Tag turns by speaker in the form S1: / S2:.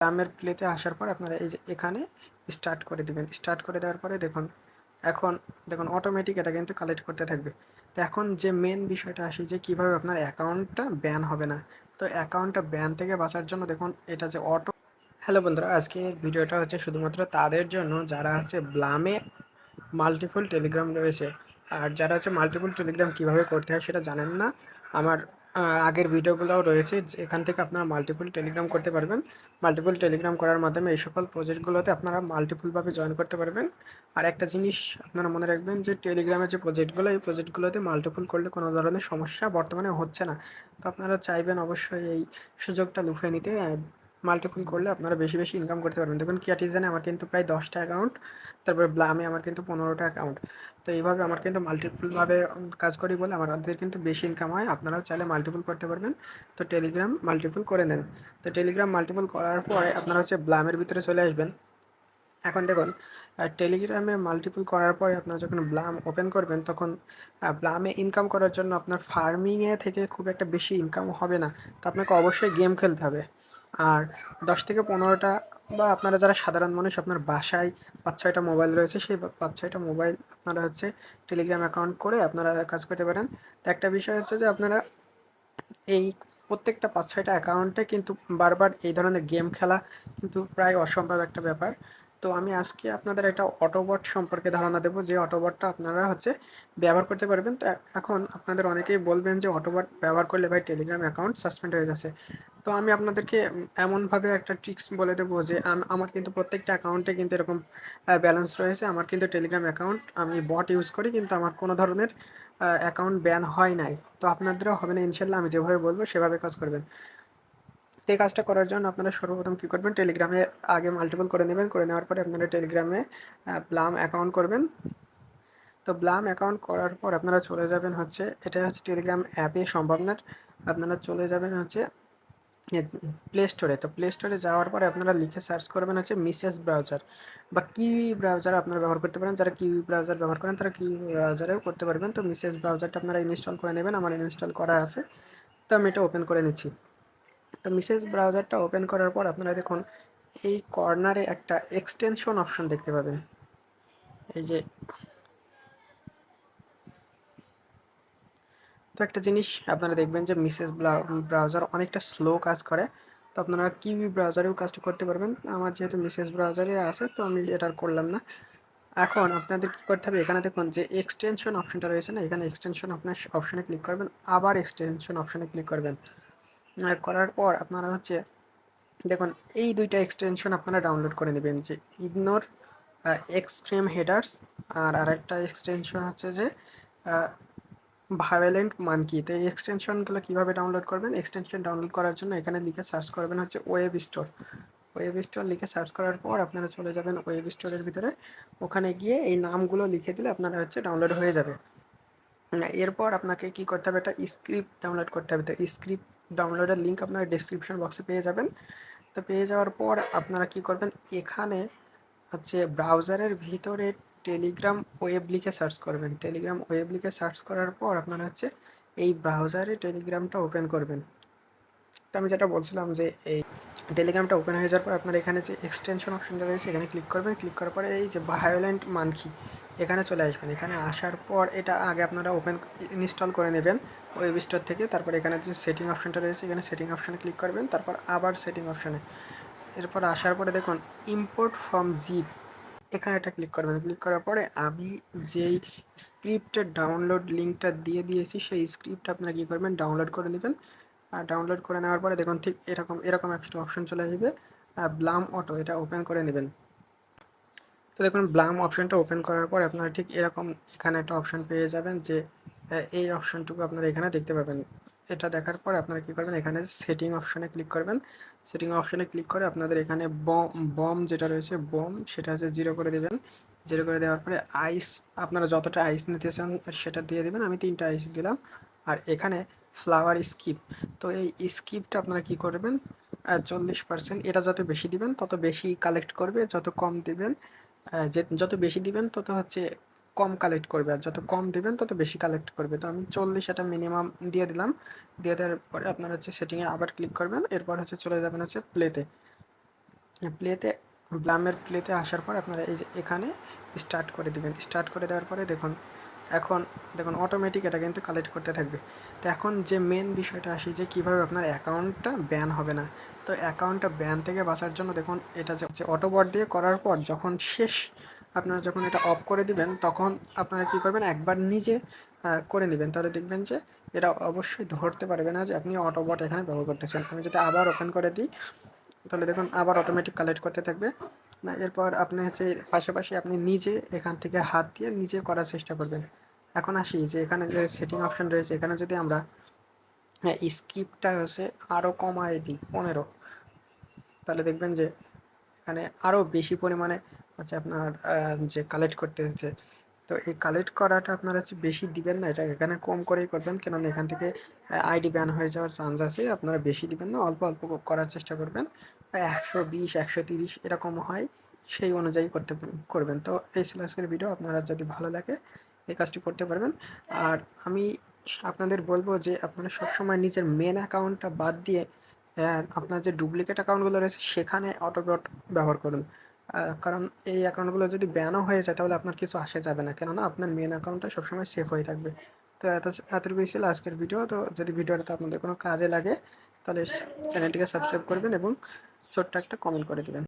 S1: ব্লামের প্লেতে আসার পর আপনারা এই যে এখানে স্টার্ট করে দিবেন। স্টার্ট করে দেওয়ার পরে এখন দেখুন অটোমেটিক এটা কিন্তু কালেক্ট করতে থাকবে। তো এখন যে মেন বিষয়টা আসি যে কীভাবে আপনার অ্যাকাউন্টটা ব্যান হবে না। তো অ্যাকাউন্টটা ব্যান থেকে বাঁচার জন্য দেখুন এটা যে হ্যালো বন্ধুরা, আজকের ভিডিওটা হচ্ছে শুধুমাত্র তাদের জন্য যারা হচ্ছে ব্লামে মাল্টিপল টেলিগ্রাম রয়েছে। আর যারা হচ্ছে মাল্টিপল টেলিগ্রাম কীভাবে করতে হয় সেটা জানেন না, আমার আগের ভিডিওগুলোও রয়েছে, এখান থেকে আপনারা মাল্টিপল টেলিগ্রাম করতে পারবেন। মাল্টিপল টেলিগ্রাম করার মাধ্যমে এই সকল প্রজেক্টগুলোতে আপনারা মাল্টিপলভাবে জয়েন করতে পারবেন। আর একটা জিনিস আপনারা মনে রাখবেন যে টেলিগ্রামের যে প্রজেক্টগুলো, এই প্রজেক্টগুলোতে মাল্টিপল করলে কোনো ধরনের সমস্যা বর্তমানে হচ্ছে না। তো আপনারা চাইবেন অবশ্যই এই সুযোগটা লুফে নিতে। মাল্টিপল করলে আপনারা বেশি বেশি ইনকাম করতে পারবেন। দেখুন কিয়াটিজেনে আমার কিন্তু প্রায় 10টা অ্যাকাউন্ট, তারপরে ব্লামে আমার কিন্তু 15টা অ্যাকাউন্ট। তো এইভাবে আমার কিন্তু মাল্টিপলভাবে কাজ করি বলে আমাদের কিন্তু বেশি ইনকাম হয়। আপনারাও চাইলে মাল্টিপল করতে পারবেন। তো টেলিগ্রাম মাল্টিপল করে নেন। তো টেলিগ্রাম মাল্টিপল করার পরে আপনারা হচ্ছে ব্লামের ভিতরে চলে আসবেন। এখন দেখুন টেলিগ্রামে মাল্টিপল করার পরে আপনারা যখন ব্লাম ওপেন করবেন তখন ব্লামে ইনকাম করার জন্য আপনার ফার্মিংয়ে থেকে খুব একটা বেশি ইনকাম হবে না। তো আপনাকে অবশ্যই গেম খেলতে হবে। আর 10 থেকে 15টা বা আপনারা যারা সাধারণ মানুষ, আপনার বাসায় 5-6টা মোবাইল রয়েছে, সেই 5-6টা মোবাইল আপনারা হচ্ছে টেলিগ্রাম অ্যাকাউন্ট করে আপনারা কাজ করতে পারেন। তো একটা বিষয় হচ্ছে যে আপনারা এই প্রত্যেকটা 5-6টা অ্যাকাউন্টে কিন্তু বারবার এই ধরনের গেম খেলা কিন্তু প্রায় অসম্ভব একটা ব্যাপার। তো আমি আজকে আপনাদের একটা অটোবট সম্পর্কে ধারণা দেবো, যে অটোবটটা আপনারা হচ্ছে ব্যবহার করতে পারবেন। তো এখন আপনাদের অনেকেই বলবেন যে অটোবট ব্যবহার করলে ভাই টেলিগ্রাম অ্যাকাউন্ট সাসপেন্ড হয়ে যাচ্ছে। তো আমি আপনাদেরকে এমনভাবে একটা ট্রিক্স বলে দেবো যে আমার কিন্তু প্রত্যেকটা অ্যাকাউন্টে কিন্তু এরকম ব্যালেন্স রয়েছে। আমার কিন্তু টেলিগ্রাম অ্যাকাউন্ট আমি বট ইউজ করি, কিন্তু আমার কোনো ধরনের অ্যাকাউন্ট ব্যান হয় নাই। তো আপনাদেরও হবে না ইনশাল্লাহ, আমি যেভাবে বলবো সেভাবে কাজ করবেন। তো এই কাজটা করার জন্য আপনারা সর্বপ্রথম কী করবেন, টেলিগ্রামে আগে মাল্টিপল করে নেবেন। করে নেওয়ার পরে আপনারা টেলিগ্রামে ব্লাম অ্যাকাউন্ট করবেন। তো ব্লাম অ্যাকাউন্ট করার পর আপনারা চলে যাবেন হচ্ছে, এটা হচ্ছে টেলিগ্রাম অ্যাপে সম্ভব না, আপনারা চলে যাবেন হচ্ছে প্লে স্টোরে। তো প্লে স্টোরে যাওয়ার পরে আপনারা লিখে সার্চ করবেন হচ্ছে মিসেস ব্রাউজার বা কিউই ব্রাউজার আপনারা ব্যবহার করতে পারেন। যারা কিউই ব্রাউজার ব্যবহার করেন তারা কিউই ব্রাউজারেও করতে পারবেন। তো মিসেস ব্রাউজারটা আপনারা ইনস্টল করে নেবেন। আমার ইনস্টল করা আছে, তো আমি এটা ওপেন করে নিচ্ছি। তো মিসেস ব্রাউজারটা ওপেন করার পর আপনারা দেখুন এই কর্নারে একটা এক্সটেনশন অপশন দেখতে পাবেন। এই যে তো একটা জিনিস আপনারা দেখবেন যে মিসেস ব্রাউজার অনেকটা স্লো কাজ করে। তো আপনারা কিউই ব্রাউজারেও কাজটা করতে পারবেন। আমার যেহেতু মিসেস ব্রাউজারে আছে তো আমি এটা আর করলাম না। এখন আপনাদের কী করতে হবে, এখানে দেখুন যে এক্সটেনশন অপশনটা রয়েছে না, এখানে এক্সটেনশন আপনার অপশনে ক্লিক করবেন, আবার এক্সটেনশন অপশনে ক্লিক করবেন। করার পর আপনারা হচ্ছে দেখুন এই দুইটা এক্সটেনশন আপনারা ডাউনলোড করে নেবেন, যে ইগনোর এক্সট্রিম হেডার্স, আর আরেকটা এক্সটেনশন হচ্ছে যে ভায়োলেন্ট মানকি। তো এই এক্সটেনশনগুলো কীভাবে ডাউনলোড করবেন, এক্সটেনশন ডাউনলোড করার জন্য এখানে লিখে সার্চ করবেন হচ্ছে ওয়েব স্টোর। ওয়েব স্টোর লিখে সার্চ করার পর আপনারা চলে যাবেন ওয়েব স্টোরের ভিতরে, ওখানে গিয়ে এই নামগুলো লিখে দিলে আপনারা হচ্ছে ডাউনলোড হয়ে যাবে। এরপর আপনাকে কি করতে হবে, একটা স্ক্রিপ্ট ডাউনলোড করতে হবে। তো স্ক্রিপ্ট ডাউনলোডের লিঙ্ক আপনারা ডেসক্রিপশন বক্সে পেয়ে যাবেন। তো পেয়ে যাওয়ার পর আপনারা কি করবেন, এখানে হচ্ছে ব্রাউজারের ভিতরে টেলিগ্রাম ওয়েব লিখে সার্চ করবেন। টেলিগ্রাম ওয়েব লিখে সার্চ করার পর আপনারা হচ্ছে এই ব্রাউজারে টেলিগ্রামটা ওপেন করবেন। তো আমি যেটা বলছিলাম যে এই টেলিগ্রামটা ওপেন হয়ে যাওয়ার পর আপনার এখানে যে এক্সটেনশন অপশনটা রয়েছে এখানে ক্লিক করবেন। ক্লিক করার পরে এই যে ভায়োলেন্ট মানকি এখানে চলে আসবেন। এখানে আসার পর এটা আগে আপনারা ইনস্টল করে নেবেন ওয়েব স্টোর থেকে। তারপর এখানে যে সেটিং অপশনটা রয়েছে এখানে সেটিং অপশনে ক্লিক করবেন, তারপর আবার সেটিং অপশনে। এরপর আসার পরে দেখুন ইম্পোর্ট ফ্রম জিপ, এখানে এটা ক্লিক করবেন। ক্লিক করার পরে আমি যেই স্ক্রিপ্টের ডাউনলোড লিঙ্কটা দিয়ে দিয়েছি সেই স্ক্রিপ্ট আপনারা কী করবেন, ডাউনলোড করে নেবেন। আর ডাউনলোড করে নেওয়ার পরে দেখুন ঠিক এরকম একটা অপশন চলে আসবে, ব্লাম অটো, এটা ওপেন করে নেবেন। তো দেখুন ব্লাম অপশনটা ওপেন করার পর আপনারা ঠিক এরকম এখানে একটা অপশন পেয়ে যাবেন, যে এই অপশনটুকু আপনারা এখানে দেখতে পাবেন। এটা দেখার পর আপনারা কী করবেন, এখানে সেটিং অপশনে ক্লিক করবেন। সেটিং অপশনে ক্লিক করে আপনাদের এখানে বম যেটা রয়েছে বম সেটা হচ্ছে 0 করে দেবেন। 0 করে দেওয়ার পরে আইস আপনারা যতটা আইস নিতে চান সেটা দিয়ে দেবেন। আমি 3টা আইস দিলাম। আর এখানে ফ্লাওয়ার স্কিপ, তো এই স্কিপটা আপনারা কী করবেন, 40%, এটা যত বেশি দিবেন তত বেশি কালেক্ট করবে, যত কম দিবেন যে যত বেশি দিবেন তত হচ্ছে কম কালেক্ট করবে, আর যত কম দিবেন তত বেশি কালেক্ট করবে। তো আমি 40 এটা মিনিমাম দিয়ে দিলাম। দিয়ে দেওয়ার পরে আপনারা হচ্ছে সেটিংয়ে আবার ক্লিক করবেন। এরপর হচ্ছে চলে যাবেন হচ্ছে প্লেতে। প্লেতে ব্লামের প্লেতে আসার পর আপনারা এই যে এখানে স্টার্ট করে দিবেন। স্টার্ট করে দেওয়ার পরে এখন দেখুন অটোমেটিক এটা কিন্তু কালেক্ট করতে থাকবে। তো এখন যে মেন বিষয়টা আসি যে কীভাবে আপনার অ্যাকাউন্টটা ব্যান হবে না। তো অ্যাকাউন্টটা ব্যান থেকে বাঁচার জন্য দেখুন এটা যে অটোবট দিয়ে করার পর যখন শেষ আপনারা যখন এটা অফ করে দিবেন তখন আপনারা কী করবেন একবার নিজে করে নেবেন, তাহলে দেখবেন যে এটা অবশ্যই ধরতে পারবে না যে আপনি অটোবট এখানে ব্যবহার করতেছেন। আমি যদি আবার ওপেন করে দিই তাহলে দেখুন আবার অটোমেটিক কালেক্ট করতে থাকবে। না এরপর আপনি হচ্ছে পাশাপাশি আপনি নিজে এখান থেকে হাত দিয়ে নিজে করার চেষ্টা করবেন। এখন আসি যে এখানে যে সেটিং অপশন রয়েছে এখানে যদি আমরা স্কিপটা হচ্ছে আরও কমায় দিই 15, তাহলে দেখবেন যে এখানে আরও বেশি পরিমাণে হচ্ছে আপনার যে কালেক্ট করতে হচ্ছে। তো এই কালেক্ট করাটা আপনারা হচ্ছে বেশি দিবেন না, এটা এখানে কম করেই করবেন, কেননা এখান থেকে আইডি ব্যান হয়ে যাওয়ার চান্স আছে। আপনারা বেশি দিবেন না, অল্প অল্প করার চেষ্টা করবেন। 120 130 এরকম হয়, সেই অনুযায়ী করবেন। তো এই ছিল আজকের ভিডিও। আপনারা যদি ভালো লাগে এই কাজটি করতে পারবেন। আর আমি আপনাদের বলবো যে আপনারা সবসময় নিজের মেন অ্যাকাউন্টটা বাদ দিয়ে আপনার যে ডুপ্লিকেট অ্যাকাউন্টগুলো রয়েছে সেখানে অটোবট ব্যবহার করুন। কারণ এই অ্যাকাউন্টগুলো যদি ব্যানও হয়ে যায় তাহলে আপনার কিছু আসে যাবে না, কেননা আপনার মেন অ্যাকাউন্টটা সবসময় সেফ হয়ে থাকবে। তো এতটুকুই ছিল আজকের ভিডিও। তো যদি ভিডিওটা আপনাদের কোনো কাজে লাগে তাহলে চ্যানেলটিকে সাবস্ক্রাইব করবেন এবং ছোট্ট একটা কমেন্ট করে দেবেন।